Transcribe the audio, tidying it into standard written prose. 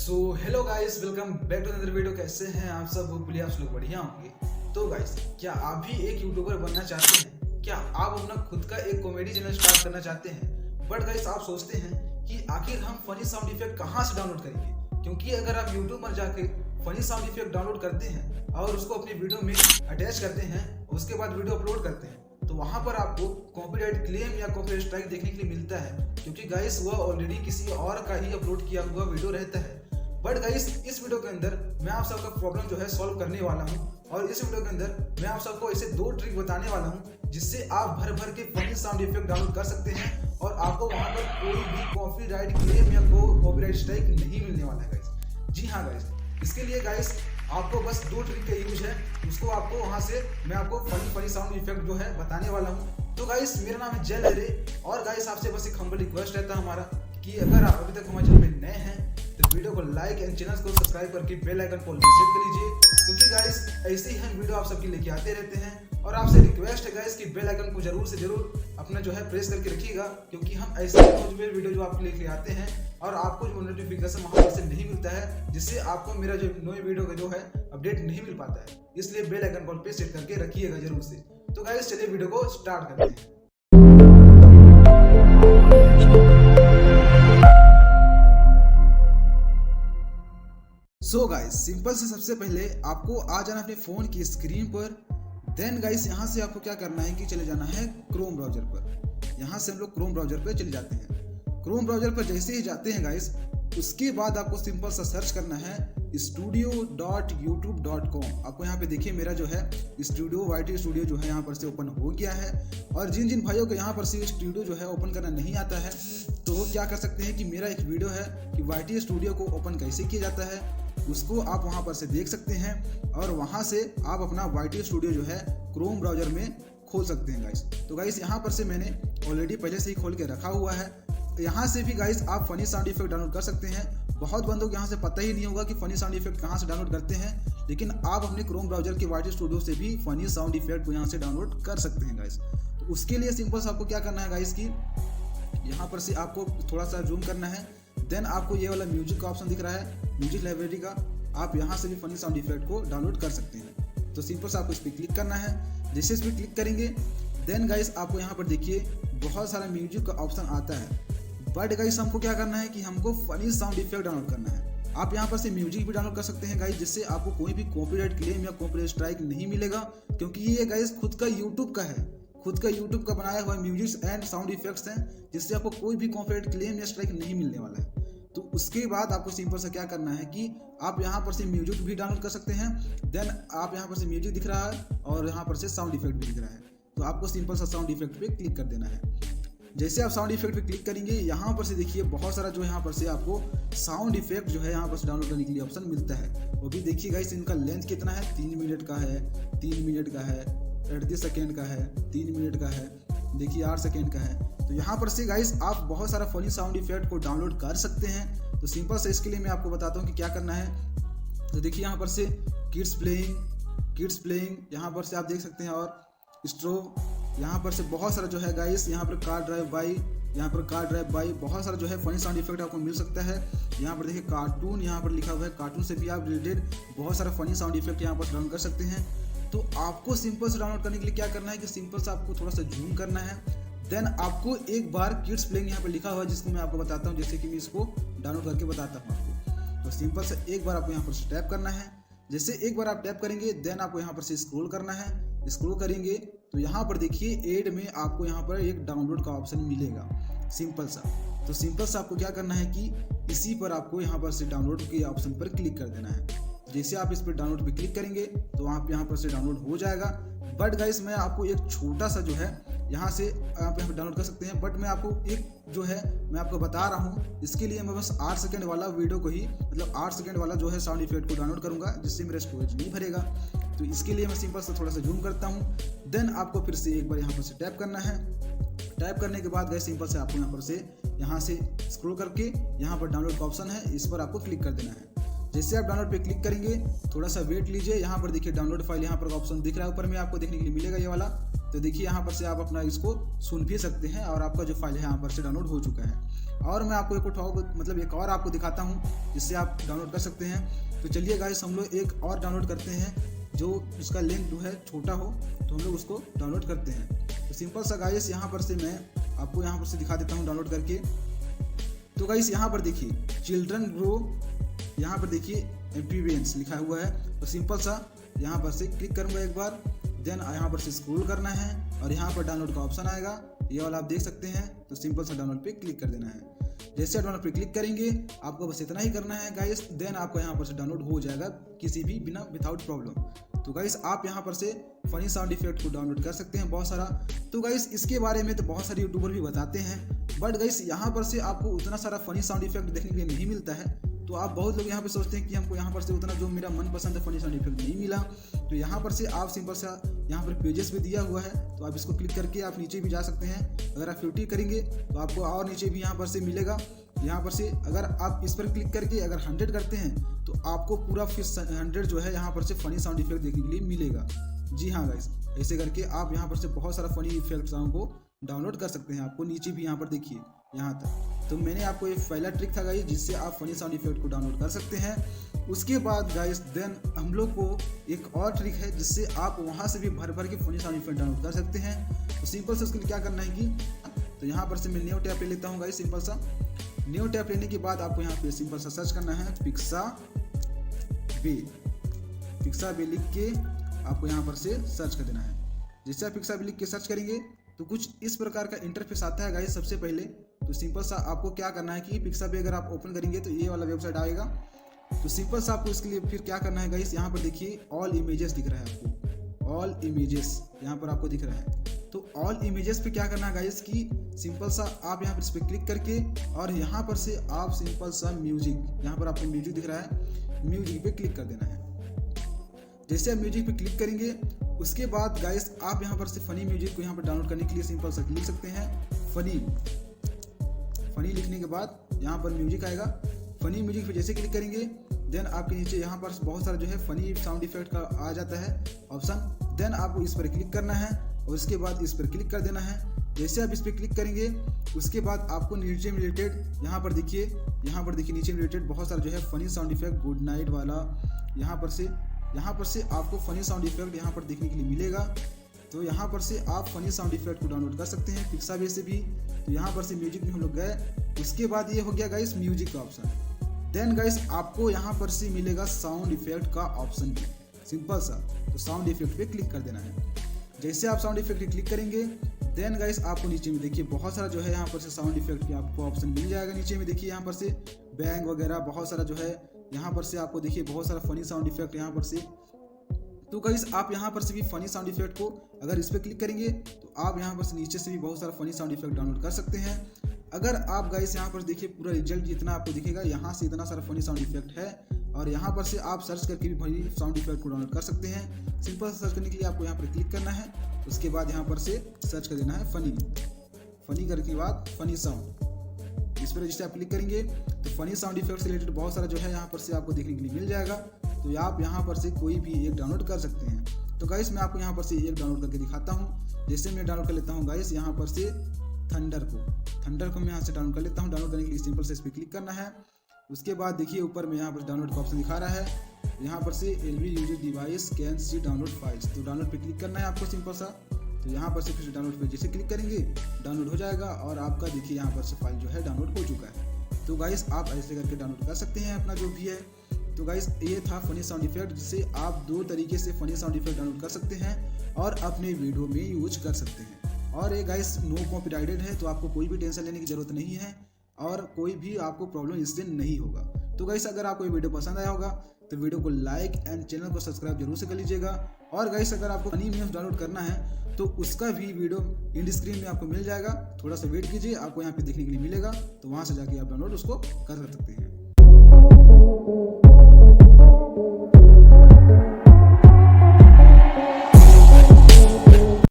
Hello guys, welcome back to another video. कैसे हैं आप सब? होपफुली आप लोग बढ़िया होंगे। तो गाइस, क्या आप भी एक यूट्यूबर बनना चाहते हैं? क्या आप अपना खुद का एक कॉमेडी चैनल स्टार्ट करना चाहते हैं? बट गाइस, आप सोचते हैं कि आखिर हम फनी साउंड इफेक्ट कहाँ से डाउनलोड करेंगे? क्योंकि अगर आप यूट्यूब पर जाके फनी साउंड इफेक्ट डाउनलोड करते हैं और उसको अपनी वीडियो में अटैच करते हैं, उसके बाद वीडियो अपलोड करते हैं, तो वहां पर आपको कॉपीराइट क्लेम या कॉपीराइट स्ट्राइक देखने के लिए मिलता है, क्योंकि गाइस वह ऑलरेडी किसी और का ही अपलोड किया हुआ वीडियो रहता है। बट गाइस, इस वीडियो के अंदर मैं आप सबका प्रॉब्लम जो है सॉल्व करने वाला हूं, और इस वीडियो के अंदर मैं आप सबको ऐसे 2 ट्रिक बताने वाला हूं जिससे आप भर भर के फनी साउंड इफेक्ट डाउनलोड कर सकते हैं और आपको वहां पर कोई भी कॉपीराइट क्लेम या कॉपीराइट स्ट्राइक नहीं मिलने वाला है गाइस। जी हाँ गाइस, इसके लिए गाइस आपको बस 2 ट्रिक का यूज है, उसको आपको वहां से मैं आपको फनी साउंड इफेक्ट जो है बताने वाला हूँ। तो गाइस, मेरा नाम है जय लहरे, और गाइस आपसे बस एक हम्बल रिक्वेस्ट रहता है हमारा कि अगर आप अभी तक हमारे चैनल में नए हैं तो वीडियो को लाइक एंड चैनल को सब्सक्राइब करके बेल आइकन को सेट कर लीजिए, क्योंकि गाइस ऐसे ही हम वीडियो आप सबके लेके आते रहते हैं। और आपसे रिक्वेस्ट है गाइस कि बेल आइकन को जरूर से जरूर अपना जो है प्रेस करके रखिएगा, क्योंकि हम ऐसे ही वीडियो जो आपके लेके आते हैं और आपको जो नोटिफिकेशन वहां पर से नहीं मिलता है, जिससे आपको मेरा जो नए वीडियो का जो है अपडेट नहीं मिल पाता है। इसलिए बेल आइकन को पे सेट करके रखिएगा जरूर से। तो गाइस, चलिए वीडियो को स्टार्ट करते हैं। सो गाइस, सिंपल से सबसे पहले आपको आ जाना अपने फोन की स्क्रीन पर। देन गाइस, यहाँ से आपको क्या करना है कि चले जाना है क्रोम ब्राउजर पर। यहाँ से हम लोग क्रोम ब्राउजर पर चले जाते हैं। क्रोम ब्राउजर पर जैसे ही जाते हैं गाइस, उसके बाद आपको सिंपल सा सर्च करना है studio.youtube.com। आपको यहाँ पे देखिए मेरा जो है स्टूडियो YT स्टूडियो जो है यहाँ पर से ओपन हो गया है। और जिन जिन भाइयों को यहाँ पर से स्टूडियो जो है ओपन करना नहीं आता है, तो वो क्या कर सकते हैं कि मेरा एक वीडियो है कि YT स्टूडियो को ओपन कैसे किया जाता है, उसको आप वहां पर से देख सकते हैं और वहां से आप अपना YT स्टूडियो जो है क्रोम ब्राउजर में खोल सकते हैं गाइस। तो गाइस, यहाँ पर से मैंने ऑलरेडी पहले से ही खोल के रखा हुआ है। तो यहाँ से भी गाइस आप फनी साउंड इफेक्ट डाउनलोड कर सकते हैं। बहुत बंदों को यहाँ से पता ही नहीं होगा कि फनी साउंड इफेक्ट कहाँ से डाउनलोड करते हैं, लेकिन आप अपने क्रोम ब्राउजर के YT स्टूडियो से भी फनी साउंड इफेक्ट को यहाँ से डाउनलोड कर सकते हैं गाइस। तो उसके लिए सिंपल से आपको क्या करना है गाइस कि यहाँ पर से आपको थोड़ा सा जूम करना है। देन आपको ये वाला म्यूजिक का ऑप्शन दिख रहा है, म्यूजिक लाइब्रेरी का, आप यहाँ से भी फनी साउंड इफेक्ट को डाउनलोड कर सकते हैं। तो सिंपल से आपको इस पर क्लिक करना है। जैसे इस पर क्लिक करेंगे, देन गाइस आपको यहाँ पर देखिए बहुत सारा म्यूजिक का ऑप्शन आता है। बट गाइस, हमको क्या करना है कि हमको फनी साउंड इफेक्ट डाउनलोड करना है। आप यहाँ पर से म्यूजिक भी डाउनलोड कर सकते हैं गाइस, जिससे आपको कोई भी कॉपीराइट क्लेम या कॉपीराइट स्ट्राइक नहीं मिलेगा, क्योंकि ये गाइस खुद का यूट्यूब का है, खुद का यूट्यूब का बनाया हुआ म्यूजिक एंड साउंड इफेक्ट्स हैं, जिससे आपको कोई भी कॉपीराइट क्लेम या स्ट्राइक नहीं मिलने वाला है। तो उसके बाद आपको सिंपल से क्या करना है कि आप यहाँ पर से म्यूजिक भी डाउनलोड कर सकते हैं। देन आप यहाँ पर से म्यूजिक दिख रहा है और यहाँ पर से साउंड इफेक्ट भी दिख रहा है, तो आपको सिंपल सा साउंड इफेक्ट पे क्लिक कर देना है। जैसे आप साउंड इफेक्ट पे क्लिक करेंगे, यहाँ पर से देखिए बहुत सारा जो है यहाँ पर से आपको साउंड इफेक्ट जो है यहाँ पर से डाउनलोड करने के लिए ऑप्शन मिलता है। वो भी देखिए गाइस, इनका लेंथ कितना है, 3 मिनट का है, 3 मिनट का है, 38 सेकेंड का है, 3 मिनट का है, देखिए 8 सेकेंड का है। तो यहाँ पर से गाइस आप बहुत सारा फनी साउंड इफेक्ट को डाउनलोड कर सकते हैं। तो सिंपल से इसके लिए मैं आपको बताता हूँ कि क्या करना है। तो देखिए यहाँ पर से किड्स प्लेइंग यहाँ पर से आप देख सकते हैं, और स्ट्रो यहाँ पर से बहुत सारा जो है गाइस, यहाँ पर कार ड्राइव बाई, बहुत सारा जो है फनी साउंड इफेक्ट आपको मिल सकता है। यहाँ पर देखिए कार्टून यहाँ पर लिखा हुआ है, कार्टून से भी आप रिलेटेड बहुत सारा फनी साउंड इफेक्ट यहाँ पर डाउनलोड कर सकते हैं। तो आपको सिंपल से डाउनलोड करने के लिए क्या करना है कि सिंपल से आपको थोड़ा सा जूम करना है। देन आपको एक बार किड्स प्लेइंग यहाँ पर लिखा हुआ है, जिसको मैं आपको बताता हूँ, जैसे कि मैं इसको डाउनलोड करके बताता हूँ आपको। तो सिंपल से एक बार आपको यहाँ पर टैप करना है। जैसे एक बार आप टैप करेंगे, देन आपको यहाँ पर से स्क्रॉल करना है। स्क्रॉल करेंगे तो यहाँ पर देखिए एड में आपको यहाँ पर एक डाउनलोड का ऑप्शन मिलेगा, सिंपल सा। तो सिंपल सा आपको क्या करना है कि इसी पर आपको यहाँ पर से डाउनलोड के ऑप्शन पर क्लिक कर देना है। जैसे आप इस पर डाउनलोड पे क्लिक करेंगे तो आप यहाँ पर से डाउनलोड हो जाएगा। बट गाइस, मैं आपको एक छोटा सा जो है यहाँ से आप यहाँ पर डाउनलोड कर सकते हैं, बट मैं आपको एक जो है मैं आपको बता रहा हूँ। इसके लिए मैं बस 8 सेकंड वाला वीडियो को ही, मतलब 8 सेकंड वाला जो है साउंड इफेक्ट को डाउनलोड करूँगा, जिससे मेरा स्टोरेज नहीं भरेगा। तो इसके लिए मैं सिंपल से थोड़ा सा जूम करता हूँ। देन आपको फिर से एक बार यहाँ पर से टैप करना है। टैप करने के बाद गाइस सिंपल से आपको यहाँ पर से यहाँ से स्क्रॉल करके यहाँ पर डाउनलोड का ऑप्शन है, इस पर आपको क्लिक कर देना है। जैसे आप डाउनलोड पे क्लिक करेंगे, थोड़ा सा वेट लीजिए। यहाँ पर देखिए डाउनलोड फाइल यहाँ पर ऑप्शन दिख रहा है ऊपर में, आपको देखने के लिए मिलेगा ये वाला। तो देखिए यहाँ पर से आप अपना इसको सुन भी सकते हैं और आपका जो फाइल है यहाँ पर से डाउनलोड हो चुका है। और मैं आपको एक और आपको दिखाता हूँ जिससे आप डाउनलोड कर सकते हैं। तो चलिए गाइस हम लोग एक और डाउनलोड करते हैं जो उसका लिंक जो है छोटा हो, तो हम लोग उसको डाउनलोड करते हैं। तो सिंपल सा गाइस यहाँ पर से मैं आपको यहाँ पर से दिखा देता हूँ डाउनलोड करके। तो गाइस यहाँ पर देखिए चिल्ड्रन ग्रो, यहाँ पर देखिए एम्फीबियंस लिखा हुआ है। तो सिंपल सा यहाँ पर से क्लिक करूँगा एक बार, देन यहाँ पर से स्क्रॉल करना है और यहाँ पर डाउनलोड का ऑप्शन आएगा, ये वाला आप देख सकते हैं। तो सिंपल सा डाउनलोड पे क्लिक कर देना है। जैसे डाउनलोड पे क्लिक करेंगे आपको बस इतना ही करना है गाइस, देन आपका यहाँ पर से डाउनलोड हो जाएगा किसी भी बिना विदाउट प्रॉब्लम। तो गाइस आप यहाँ पर से फनी साउंड इफेक्ट को डाउनलोड कर सकते हैं बहुत सारा। तो गाइस इसके बारे में तो बहुत सारे यूट्यूबर भी बताते हैं, बट गाइस यहाँ पर से आपको उतना सारा फनी साउंड इफेक्ट देखने के लिए नहीं मिलता है। तो आप बहुत लोग यहाँ पे सोचते हैं कि हमको यहाँ पर से उतना जो मेरा मनपसंद है फनी साउंड इफेक्ट नहीं मिला। तो यहाँ पर से आप सिंपल सा यहाँ पर पेजेस भी दिया हुआ है, तो आप इसको क्लिक करके आप नीचे भी जा सकते हैं। अगर आप 50 करेंगे तो आपको और नीचे भी यहाँ पर से मिलेगा। यहाँ पर से अगर आप इस पर क्लिक करके अगर 100 करते हैं तो आपको पूरा फिर 100 जो है यहाँ पर से फनी साउंड इफेक्ट देखने के लिए मिलेगा। जी हाँ गाइस, ऐसे करके आप यहाँ पर से बहुत सारा फनी इफेक्ट साउंड को डाउनलोड कर सकते हैं। आपको नीचे भी यहाँ पर देखिए यहाँ तक। तो मैंने आपको एक पहला ट्रिक था गाइस जिससे आप फनी साउंड इफेक्ट को डाउनलोड कर सकते हैं। उसके बाद गाइस देन हम लोग को एक और ट्रिक है जिससे आप वहाँ से भी भर के फनी साउंड इफेक्ट डाउनलोड कर सकते हैं। तो सिंपल से उसके लिए क्या करना है कि तो यहाँ पर से मैं न्यू टैब ले लेता हूँ गाइस। सिंपल सा न्यू टैब लेने के बाद आपको यहाँ पे सिंपल सा सर्च करना है पिक्साबे लिख के आपको यहाँ पर से सर्च कर देना है। जैसे आप पिक्साबे लिख के सर्च करेंगे तो कुछ इस प्रकार का इंटरफेस आता है गाइस। सबसे पहले तो सिंपल सा आपको क्या करना है कि पिक्साबे अगर आप ओपन करेंगे तो ये वाला वेबसाइट आएगा। तो सिंपल सा आपको इसके लिए फिर क्या करना है गाइस, यहाँ पर देखिए ऑल इमेजेस दिख रहा है आपको, ऑल इमेजेस यहाँ पर आपको दिख रहा है। तो ऑल इमेजेस पे क्या करना है गाइस कि सिंपल सा आप यहाँ पर इस पर क्लिक करके और यहाँ पर से आप सिंपल सा म्यूजिक, यहाँ पर आपको म्यूजिक दिख रहा है, म्यूजिक पे क्लिक कर देना है। जैसे आप म्यूजिक पे क्लिक करेंगे उसके बाद गाइस आप यहाँ पर से फनी म्यूजिक को यहाँ पर डाउनलोड करने के लिए सिंपल सा लिख सकते हैं फनी लिखने के बाद यहाँ पर म्यूजिक आएगा। फनी म्यूजिक पे जैसे क्लिक करेंगे देन आपके नीचे यहाँ पर बहुत सारा जो है फनी साउंड इफेक्ट का आ जाता है ऑप्शन। देन आपको इस पर क्लिक करना है और उसके बाद इस पर क्लिक कर देना है। जैसे आप इस पर क्लिक करेंगे उसके बाद आपको नीचे में रिलेटेड यहाँ पर देखिए नीचे में रिलेटेड बहुत सारा जो है funny sound effect good night वाला यहाँ पर से आपको फनी साउंड इफेक्ट यहाँ पर देखने के लिए मिलेगा। तो यहाँ पर से आप फनी साउंड इफेक्ट को डाउनलोड कर सकते हैं पिक्साबे से भी। तो यहाँ पर से म्यूजिक में हम लोग गए, उसके बाद ये हो गया गाइस म्यूजिक का ऑप्शन। देन गाइस आपको यहाँ पर से मिलेगा साउंड इफेक्ट का ऑप्शन भी, सिंपल सा। तो साउंड इफेक्ट पे क्लिक कर देना है। जैसे आप साउंड इफेक्ट पे क्लिक करेंगे देन गाइस आपको नीचे में देखिए बहुत सारा जो है यहाँ पर से साउंड इफेक्ट की आपको ऑप्शन मिल जाएगा। नीचे में देखिए यहाँ पर से बैंग वगैरह बहुत सारा जो है यहाँ पर से आपको देखिए बहुत सारा फनी साउंड इफेक्ट यहाँ पर से। तो गाइस आप यहाँ पर से भी फनी साउंड इफेक्ट को अगर इस पर क्लिक करेंगे तो आप यहाँ पर से नीचे से भी बहुत सारा फनी साउंड इफेक्ट डाउनलोड कर सकते हैं। अगर आप गाइस यहाँ पर देखिए पूरा रिजल्ट जितना आपको दिखेगा, यहाँ से इतना सारा फनी साउंड इफेक्ट है और यहाँ पर से आप सर्च करके भी फनी साउंड इफेक्ट को डाउनलोड कर सकते हैं। सिंपल सर्च करने के लिए आपको यहाँ पर क्लिक करना है, उसके बाद यहाँ पर से सर्च कर देना है फनी करने के बाद फनी साउंड। इस पर जैसे आप क्लिक करेंगे तो फनी साउंड इफेक्ट से रिलेटेड बहुत सारा जो है यहाँ पर से आपको देखने के लिए मिल जाएगा। तो आप यहाँ पर से कोई भी एक डाउनलोड कर सकते हैं। तो गाइस मैं आपको यहाँ पर से एक डाउनलोड करके दिखाता हूँ। जैसे मैं डाउनलोड कर लेता हूँ गाइस यहाँ पर से थंडर को मैं यहाँ से डाउनलोड कर लेता हूँ। डाउनलोड करने के लिए सिंपल से इस पर क्लिक करना है। उसके बाद देखिए ऊपर में यहाँ पर डाउनलोड का ऑप्शन दिखा रहा है, यहाँ पर से LV user device can see download files. तो डाउनलोड पे क्लिक करना है आपको सिंपल सा। तो यहाँ पर से फिर डाउनलोड पे जैसे क्लिक करेंगे डाउनलोड हो जाएगा और आपका देखिए यहाँ पर से फाइल जो है डाउनलोड हो चुका है। तो गाइस आप ऐसे करके डाउनलोड कर सकते हैं अपना जो भी है। तो गाइस ये था फनी साउंड इफेक्ट, जिससे आप 2 तरीके से फनी साउंड इफेक्ट डाउनलोड कर सकते हैं और अपने वीडियो में यूज कर सकते हैं। और ये गाइस नो कॉपीराइटेड है, तो आपको कोई भी टेंशन लेने की जरूरत नहीं है और कोई भी आपको प्रॉब्लम इससे नहीं होगा। तो गाइस अगर आपको ये वीडियो पसंद आया होगा तो वीडियो को लाइक एंड चैनल को सब्सक्राइब जरूर से कर लीजिएगा। और गाइस अगर आपको फनी मीम्स डाउनलोड करना है तो उसका भी वीडियो इंड स्क्रीन में आपको मिल जाएगा। थोड़ा सा वेट कीजिए, आपको यहाँ पे देखने के लिए मिलेगा, तो वहाँ से जाके आप डाउनलोड उसको कर सकते हैं।